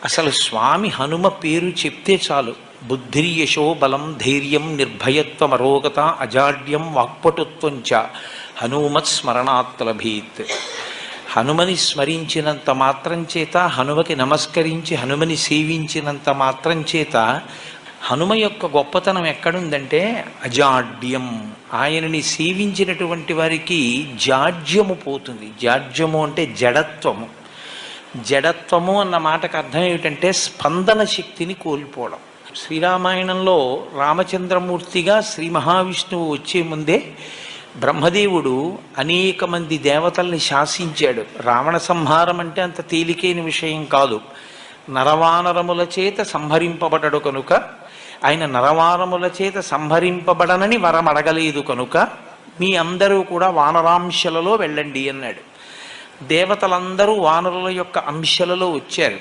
అసలు స్వామి హనుమ పేరు చెప్తే చాలు. బుద్ధిర్యశో బలం ధైర్యం నిర్భయత్వం అరోగత అజాడ్యం వాక్పటుత్వం చ హనుమత్ స్మరణాత్ లభేత్. హనుమని స్మరించినంత మాత్రం చేత, హనుమకి నమస్కరించి హనుమని సేవించినంత మాత్రం చేత హనుమ యొక్క గొప్పతనం ఎక్కడుందంటే అజాడ్యం. ఆయనని సేవించినటువంటి వారికి జాడ్యము పోతుంది. జాడ్యము అంటే జడత్వము. జడత్వము అన్న మాటకు అర్థం ఏమిటంటే స్పందన శక్తిని కోల్పోవడం. శ్రీరామాయణంలో రామచంద్రమూర్తిగా శ్రీ మహావిష్ణువు వచ్చే ముందే బ్రహ్మదేవుడు అనేక మంది దేవతల్ని శాసించాడు. రావణ సంహారం అంటే అంత తేలికైన విషయం కాదు. నరవానరముల చేత సంహరింపబడడు కనుక, ఆయన నరవానరముల చేత సంహరింపబడనని వరం అడగలేదు కనుక మీ అందరూ కూడా వానరాంశలలో వెళ్ళండి అన్నాడు. దేవతలందరూ వానరుల యొక్క అంశలలో వచ్చారు.